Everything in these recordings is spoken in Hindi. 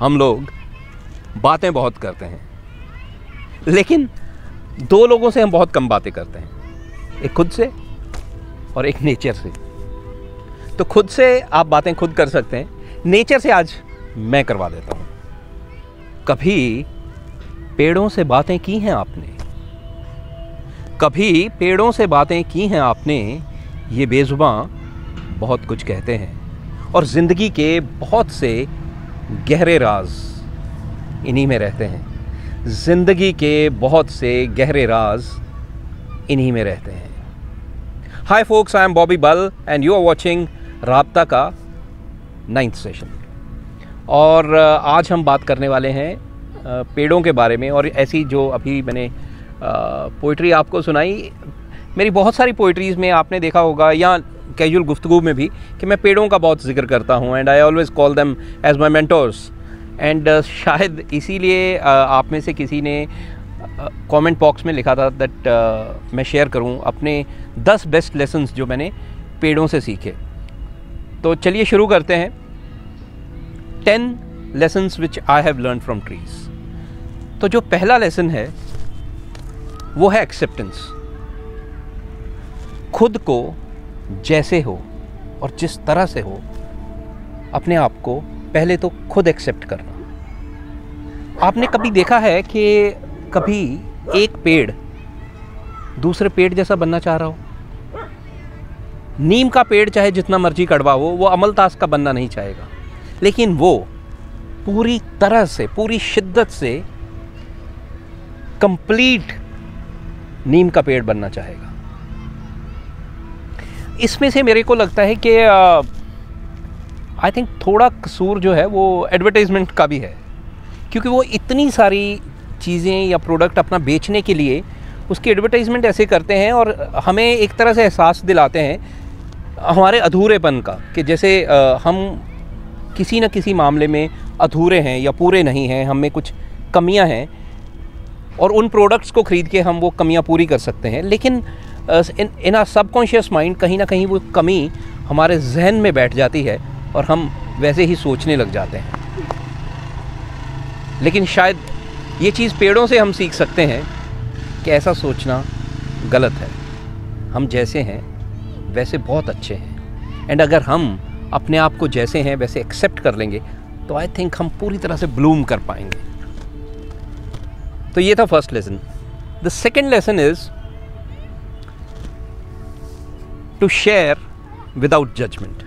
हम लोग बातें बहुत करते हैं, लेकिन दो लोगों से हम बहुत कम बातें करते हैं, एक खुद से और एक नेचर से। तो खुद से आप बातें खुद कर सकते हैं, नेचर से आज मैं करवा देता हूँ। कभी पेड़ों से बातें की हैं आपने? कभी पेड़ों से बातें की हैं आपने? ये बेजुबां बहुत कुछ कहते हैं और ज़िंदगी के बहुत से गहरे राज इन्हीं में रहते हैं। ज़िंदगी के बहुत से गहरे राज इन्हीं में रहते हैं। हाय फोक्स, आई एम बॉबी बल एंड यू आर वॉचिंग राब्ता का 9th सेशन। और आज हम बात करने वाले हैं पेड़ों के बारे में। और ऐसी जो अभी मैंने पोइट्री आपको सुनाई, मेरी बहुत सारी पोइट्रीज़ में आपने देखा होगा या कैजुअल गुफ्तगू में भी कि मैं पेड़ों का बहुत जिक्र करता हूँ and I always call them as my mentors. And शायद इसीलिए आप में से किसी ने कमेंट बॉक्स में लिखा था दैट मैं शेयर करूँ अपने 10 बेस्ट लेसन्स जो मैंने पेड़ों से सीखे। तो चलिए शुरू करते हैं। 10 lessons which I have learn from trees. तो जो पहला लेसन है वो है एक्सेप्टेंस। खुद को जैसे हो और जिस तरह से हो, अपने आप को पहले तो खुद एक्सेप्ट करना। आपने कभी देखा है कि कभी एक पेड़ दूसरे पेड़ जैसा बनना चाह रहा हो? नीम का पेड़ चाहे जितना मर्जी कड़वा हो, वो अमलतास का बनना नहीं चाहेगा, लेकिन वो पूरी तरह से, पूरी शिद्दत से कंप्लीट नीम का पेड़ बनना चाहेगा। इसमें से मेरे को लगता है कि आई थिंक थोड़ा कसूर जो है वो एडवर्टाइजमेंट का भी है, क्योंकि वो इतनी सारी चीज़ें या प्रोडक्ट अपना बेचने के लिए उसकी एडवर्टाइजमेंट ऐसे करते हैं और हमें एक तरह से एहसास दिलाते हैं हमारे अधूरेपन का, कि जैसे हम किसी न किसी मामले में अधूरे हैं या पूरे नहीं हैं, हमें कुछ कमियां हैं और उन प्रोडक्ट्स को ख़रीद के हम वो कमियां पूरी कर सकते हैं। लेकिन इन आ सबकॉन्शियस माइंड कहीं ना कहीं वो कमी हमारे जहन में बैठ जाती है और हम वैसे ही सोचने लग जाते हैं। लेकिन शायद ये चीज़ पेड़ों से हम सीख सकते हैं कि ऐसा सोचना गलत है। हम जैसे हैं वैसे बहुत अच्छे हैं, एंड अगर हम अपने आप को जैसे हैं वैसे एक्सेप्ट कर लेंगे तो आई थिंक हम पूरी तरह से ब्लूम कर पाएंगे। तो ये था first lesson. The second lesson is to share without judgement.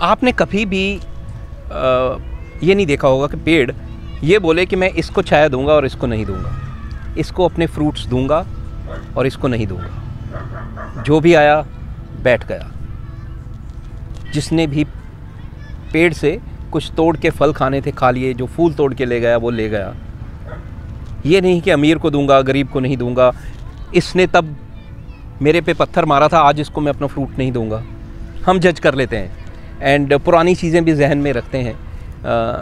आपने कभी भी ये नहीं देखा होगा कि पेड़ ये बोले कि मैं इसको छाया दूंगा और इसको नहीं दूंगा, इसको अपने फ्रूट्स दूंगा और इसको नहीं दूंगा। जो भी आया बैठ गया। जिसने भी पेड़ से कुछ तोड़ के फल खाने थे खा लिए, जो फूल तोड़ के ले गया वो ले गया। ये नहीं कि अमीर को दूंगा गरीब को नहीं दूंगा, इसने तब मेरे पे पत्थर मारा था आज इसको मैं अपना फ्रूट नहीं दूंगा। हम जज कर लेते हैं एंड पुरानी चीज़ें भी जहन में रखते हैं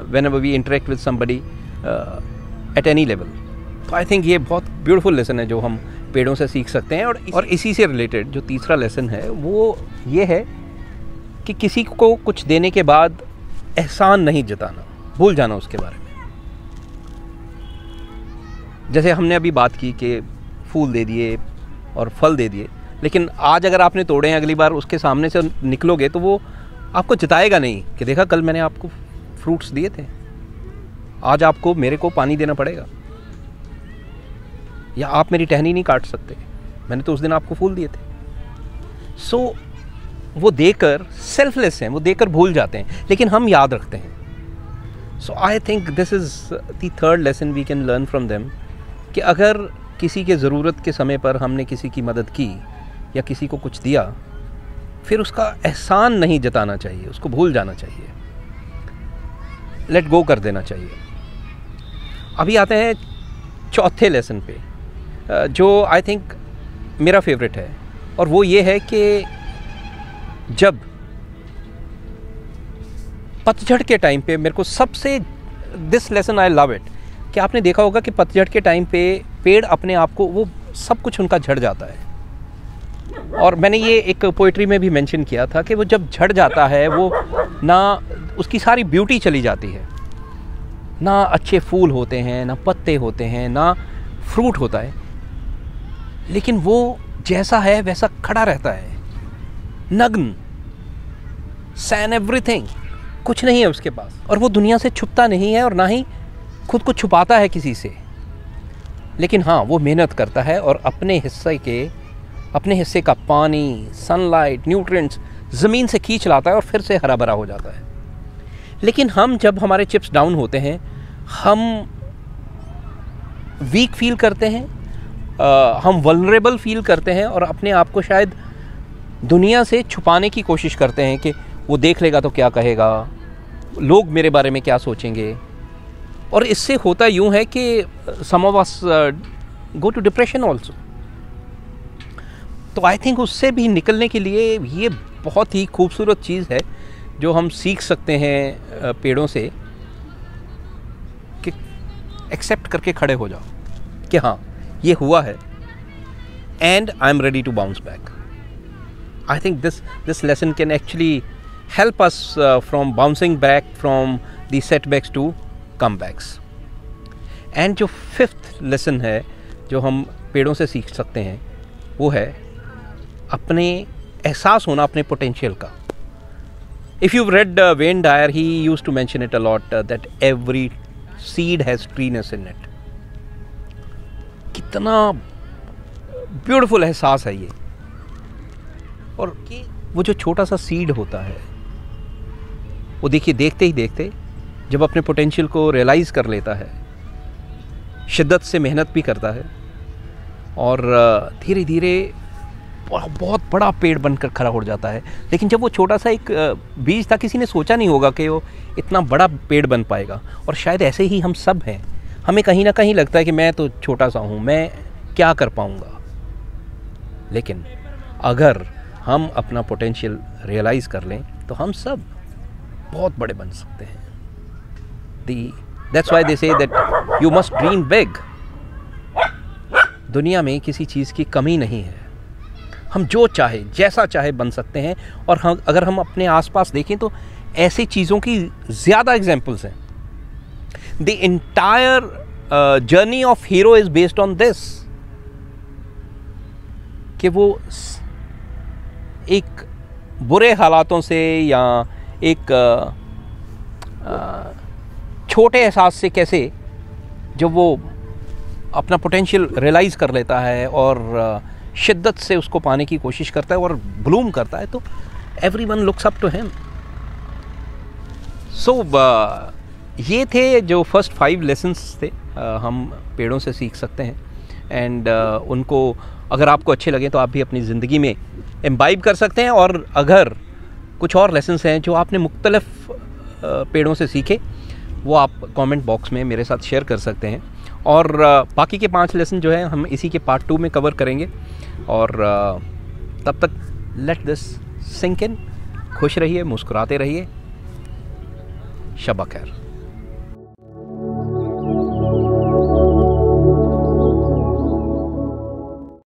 whenever we interact with somebody at any level। तो आई थिंक ये बहुत ब्यूटीफुल लेसन है जो हम पेड़ों से सीख सकते हैं। और इसी से रिलेटेड जो तीसरा लेसन है वो ये है कि किसी को कुछ देने के बाद एहसान नहीं जताना, भूल जाना उसके बारे में। जैसे हमने अभी बात की कि फूल दे दिए और फल दे दिए, लेकिन आज अगर आपने तोड़े हैं, अगली बार उसके सामने से निकलोगे तो वो आपको जताएगा नहीं कि देखा कल मैंने आपको फ्रूट्स दिए थे, आज आपको मेरे को पानी देना पड़ेगा, या आप मेरी टहनी नहीं काट सकते, मैंने तो उस दिन आपको फूल दिए थे। सो वो देकर सेल्फलेस हैं, वो देकर भूल जाते हैं, लेकिन हम याद रखते हैं। So I think this is the third lesson we can learn from them, कि अगर किसी के ज़रूरत के समय पर हमने किसी की मदद की या किसी को कुछ दिया, फिर उसका एहसान नहीं जताना चाहिए, उसको भूल जाना चाहिए, लेट गो कर देना चाहिए। अभी आते हैं चौथे लेसन पे, जो आई थिंक मेरा फेवरेट है, और वो ये है कि जब पतझड़ के टाइम पे मेरे को सबसे this lesson I love it, कि आपने देखा होगा कि पतझड़ के टाइम पे पेड़ अपने आप को वो सब कुछ उनका झड़ जाता है। और मैंने ये एक पोइट्री में भी मेंशन किया था कि वो जब झड़ जाता है वो ना उसकी सारी ब्यूटी चली जाती है। ना अच्छे फूल होते हैं, ना पत्ते होते हैं, ना फ्रूट होता है, लेकिन वो जैसा है वैसा खड़ा रहता है, नग्न, सैन एवरीथिंग, कुछ नहीं है उसके पास। और वो दुनिया से छुपता नहीं है और ना ही खुद को छुपाता है किसी से, लेकिन हाँ, वो मेहनत करता है और अपने हिस्से का पानी, सनलाइट, न्यूट्रिएंट्स ज़मीन से खींच लाता है और फिर से हरा भरा हो जाता है। लेकिन हम, जब हमारे चिप्स डाउन होते हैं, हम वीक फील करते हैं, हम वल्नरेबल फील करते हैं और अपने आप को शायद दुनिया से छुपाने की कोशिश करते हैं कि वो देख लेगा तो क्या कहेगा, लोग मेरे बारे में क्या सोचेंगे। और इससे होता यूँ है कि some of us go to depression also. तो आई थिंक उससे भी निकलने के लिए ये बहुत ही खूबसूरत चीज़ है जो हम सीख सकते हैं पेड़ों से, कि एक्सेप्ट करके खड़े हो जाओ कि हाँ, ये हुआ है and I am ready to bounce back. I think this lesson can actually help us from bouncing back from the setbacks to comebacks. And जो फिफ्थ लेसन है जो हम पेड़ों से सीख सकते हैं, वो है अपने एहसास होना अपने पोटेंशियल का। If you've read Wayne Dyer, he used to mention it a lot, that every seed has treeness in it. कितना ब्यूटीफुल एहसास है ये। और वो जो छोटा सा सीड होता है, वो देखिए, देखते ही देखते जब अपने पोटेंशियल को रियलाइज़ कर लेता है, शिद्दत से मेहनत भी करता है और धीरे धीरे बहुत बड़ा पेड़ बनकर खड़ा हो जाता है। लेकिन जब वो छोटा सा एक बीज था, किसी ने सोचा नहीं होगा कि वो इतना बड़ा पेड़ बन पाएगा। और शायद ऐसे ही हम सब हैं, हमें कहीं ना कहीं लगता है कि मैं तो छोटा सा हूँ, मैं क्या कर पाऊँगा। लेकिन अगर हम अपना पोटेंशियल रियलाइज़ कर लें तो हम सब बहुत बड़े बन सकते हैं। That's why they say that you must dream big. दुनिया में किसी चीज़ की कमी नहीं है, हम जो चाहे, जैसा चाहे बन सकते हैं। और हम, अगर हम अपने आसपास देखें तो ऐसी चीज़ों की ज़्यादा एग्जाम्पल्स हैं। The entire journey of hero is based on this, कि वो एक बुरे हालातों से या एक छोटे एहसास से कैसे, जब वो अपना पोटेंशियल रियलाइज़ कर लेता है और शिद्दत से उसको पाने की कोशिश करता है और ब्लूम करता है, तो everyone looks up to him. So ये थे जो फर्स्ट 5 लेसन्स थे, हम पेड़ों से सीख सकते हैं। एंड उनको अगर आपको अच्छे लगे तो आप भी अपनी ज़िंदगी में इम्बाइब कर सकते हैं। और अगर कुछ और लेसन्स हैं जो आपने मुख्तलिफ पेड़ों से सीखे, वो आप कमेंट बॉक्स में मेरे साथ शेयर कर सकते हैं। और बाकी के 5 लेसन जो हैं हम इसी के पार्ट 2 में कवर करेंगे। और तब तक लेट दिस सिंक इन। खुश रहिए, मुस्कुराते रहिए। शब खैर।